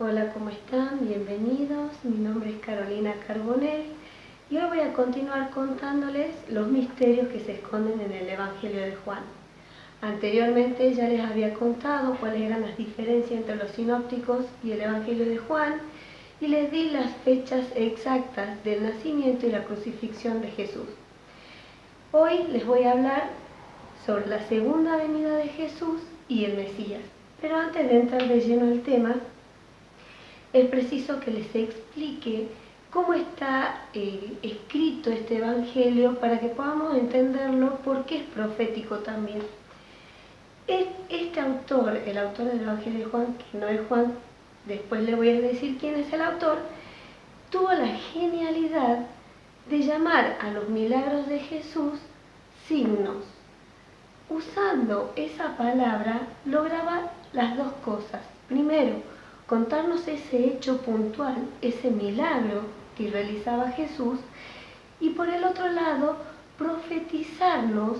Hola, ¿cómo están? Bienvenidos. Mi nombre es Carolina Carbonell y hoy voy a continuar contándoles los misterios que se esconden en el Evangelio de Juan. Anteriormente ya les había contado cuáles eran las diferencias entre los sinópticos y el Evangelio de Juan y les di las fechas exactas del nacimiento y la crucifixión de Jesús. Hoy les voy a hablar sobre la segunda venida de Jesús y el Mesías. Pero antes de entrar de lleno al tema, es preciso que les explique cómo está escrito este Evangelio para que podamos entenderlo porque es profético también. Este autor, el autor del Evangelio de Juan, que no es Juan, después le voy a decir quién es el autor, tuvo la genialidad de llamar a los milagros de Jesús signos. Usando esa palabra lograba las dos cosas. Primero, contarnos ese hecho puntual, ese milagro que realizaba Jesús, y por el otro lado, profetizarnos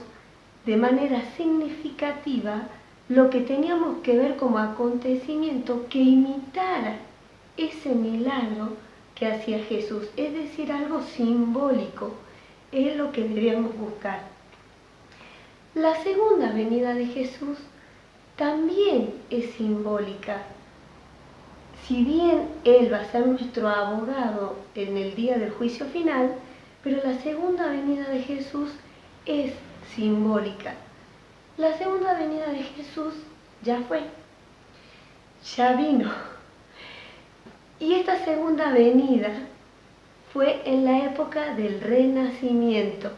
de manera significativa lo que teníamos que ver como acontecimiento que imitara ese milagro que hacía Jesús, es decir, algo simbólico, es lo que deberíamos buscar. La segunda venida de Jesús también es simbólica. Si bien Él va a ser nuestro abogado en el día del juicio final, pero la segunda venida de Jesús es simbólica. La segunda venida de Jesús ya fue, ya vino. Y esta segunda venida fue en la época del Renacimiento.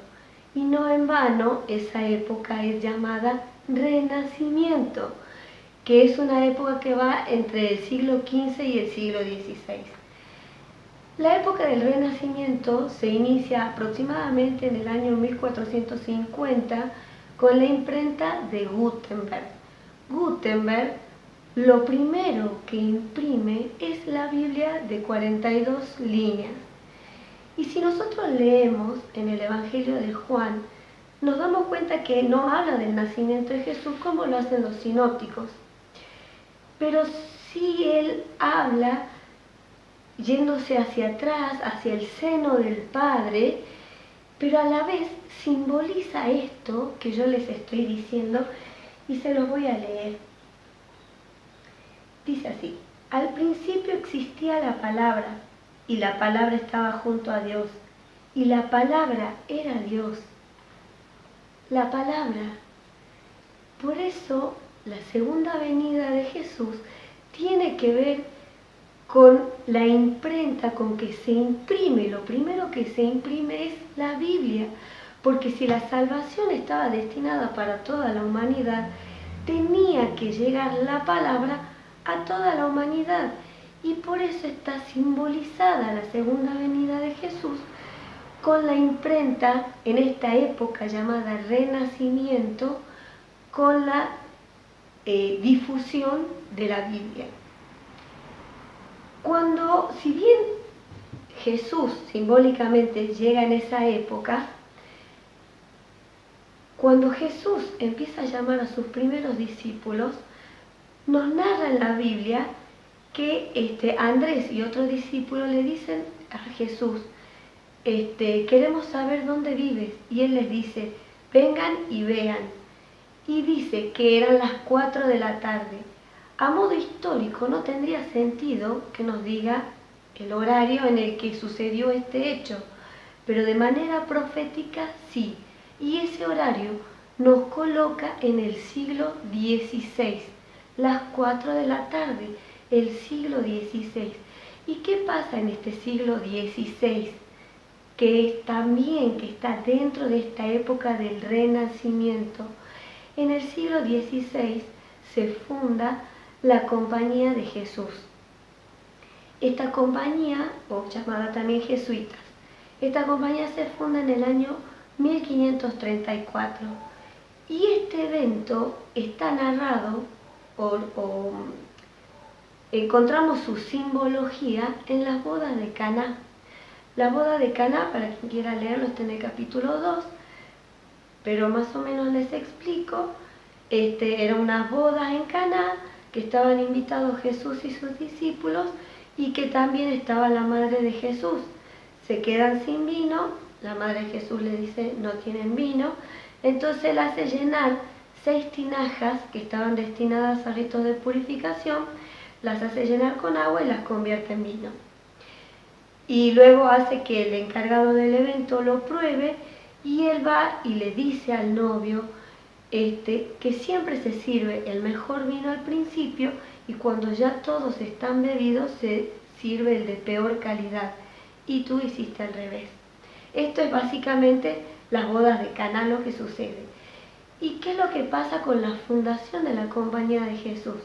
Y no en vano, esa época es llamada Renacimiento, que es una época que va entre el siglo XV y el siglo XVI. La época del Renacimiento se inicia aproximadamente en el año 1450 con la imprenta de Gutenberg. Gutenberg lo primero que imprime es la Biblia de 42 líneas. Y si nosotros leemos en el Evangelio de Juan, nos damos cuenta que no habla del nacimiento de Jesús como lo hacen los sinópticos, pero sí él habla yéndose hacia atrás, hacia el seno del Padre, pero a la vez simboliza esto que yo les estoy diciendo y se los voy a leer. Dice así: al principio existía la palabra, y la palabra estaba junto a Dios, y la palabra era Dios. La palabra. Por eso, la segunda venida de Jesús tiene que ver con la imprenta con que se imprime. Lo primero que se imprime es la Biblia, porque si la salvación estaba destinada para toda la humanidad, tenía que llegar la palabra a toda la humanidad. Y por eso está simbolizada la segunda venida de Jesús con la imprenta en esta época llamada Renacimiento, con la difusión de la Biblia. Si bien Jesús simbólicamente llega en esa época, cuando Jesús empieza a llamar a sus primeros discípulos, nos narra en la Biblia que Andrés y otro discípulo le dicen a Jesús, queremos saber dónde vives. Y él les dice, vengan y vean. Y dice que eran las 4 de la tarde. A modo histórico no tendría sentido que nos diga el horario en el que sucedió este hecho, pero de manera profética sí. Y ese horario nos coloca en el siglo XVI, las 4 de la tarde. El siglo XVI. ¿Y qué pasa en este siglo XVI? Que está dentro de esta época del Renacimiento. En el siglo XVI se funda la Compañía de Jesús. Esta compañía, o llamada también jesuitas, esta compañía se funda en el año 1534. Y este evento está narrado encontramos su simbología en las bodas de Caná. La boda de Caná, para quien quiera leerlo, está en el capítulo 2, pero más o menos les explico. Eran unas bodas en Caná que estaban invitados Jesús y sus discípulos y que también estaba la madre de Jesús. Se quedan sin vino, la madre de Jesús le dice no tienen vino, entonces él hace llenar 6 tinajas que estaban destinadas a ritos de purificación, las hace llenar con agua y las convierte en vino. Y luego hace que el encargado del evento lo pruebe y él va y le dice al novio que siempre se sirve el mejor vino al principio y cuando ya todos están bebidos se sirve el de peor calidad. Y tú hiciste al revés. Esto es básicamente las bodas de Caná lo que sucede. ¿Y qué es lo que pasa con la fundación de la Compañía de Jesús?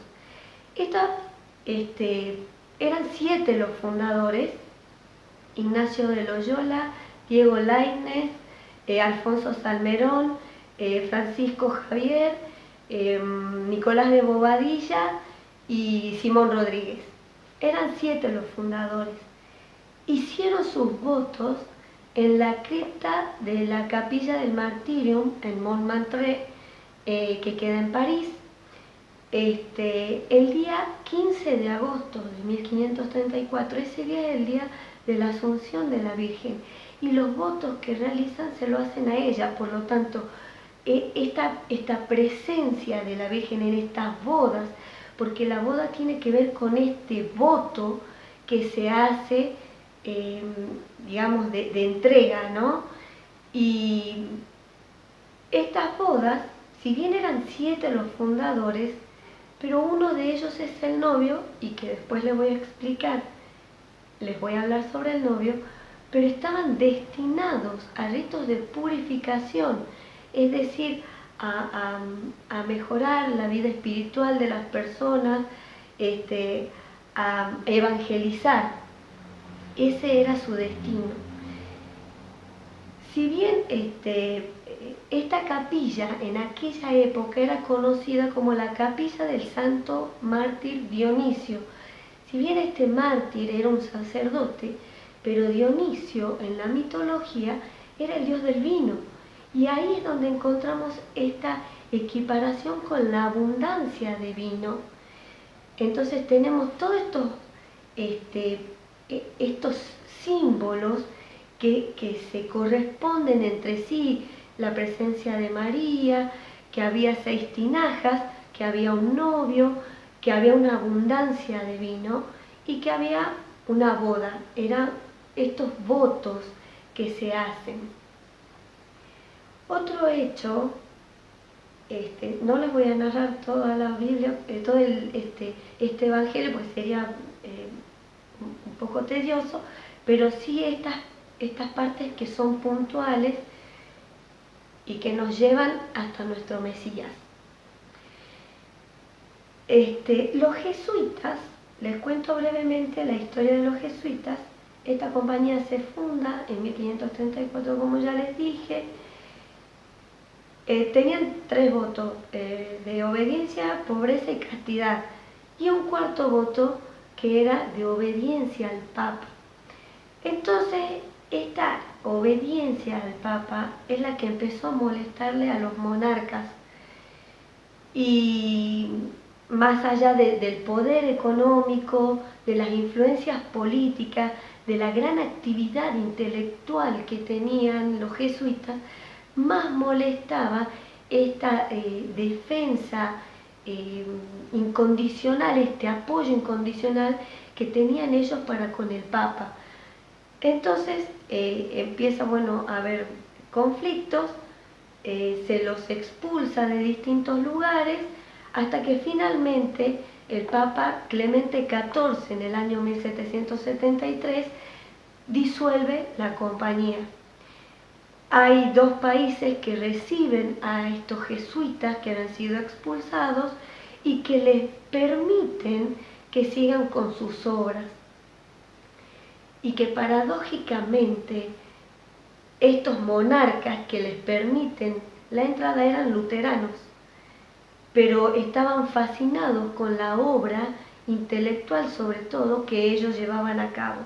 Eran 7 los fundadores: Ignacio de Loyola, Diego Lainez, Alfonso Salmerón, Francisco Javier, Nicolás de Bobadilla y Simón Rodríguez. Eran 7 los fundadores. Hicieron sus votos en la cripta de la Capilla del Martirium en Montmartre, que queda en París. El día 15 de agosto de 1534, ese día es el día de la Asunción de la Virgen, y los votos que realizan se lo hacen a ella. Por lo tanto, esta presencia de la Virgen en estas bodas, porque la boda tiene que ver con este voto que se hace, digamos, de entrega, ¿no? Y estas bodas, si bien eran 7 los fundadores, pero uno de ellos es el novio, y que después les voy a explicar, les voy a hablar sobre el novio, pero estaban destinados a ritos de purificación, es decir, a mejorar la vida espiritual de las personas, a evangelizar. Ese era su destino. Si bien esta capilla en aquella época era conocida como la capilla del santo mártir Dionisio, si bien este mártir era un sacerdote, pero Dionisio en la mitología era el dios del vino, y ahí es donde encontramos esta equiparación con la abundancia de vino. Entonces tenemos todos estos símbolos que se corresponden entre sí: la presencia de María, que había 6 tinajas, que había un novio, que había una abundancia de vino y que había una boda. Eran estos votos que se hacen. Otro hecho, no les voy a narrar toda la Biblia, todo este evangelio, pues sería un poco tedioso, pero sí estas partes que son puntuales y que nos llevan hasta nuestro Mesías. Los jesuitas, les cuento brevemente la historia de los jesuitas. Esta compañía se funda en 1534, como ya les dije. Tenían 3 votos, de obediencia, pobreza y castidad, y un 4.º voto que era de obediencia al Papa. Entonces, esta obediencia al Papa es la que empezó a molestarle a los monarcas, y más allá del poder económico, de las influencias políticas, de la gran actividad intelectual que tenían los jesuitas, más molestaba esta defensa incondicional, este apoyo incondicional que tenían ellos para con el Papa. Entonces empieza a haber conflictos, se los expulsa de distintos lugares, hasta que finalmente el Papa Clemente XIV, en el año 1773, disuelve la compañía. Hay 2 países que reciben a estos jesuitas que han sido expulsados y que les permiten que sigan con sus obras. Y que paradójicamente estos monarcas que les permiten la entrada eran luteranos, pero estaban fascinados con la obra intelectual, sobre todo, que ellos llevaban a cabo.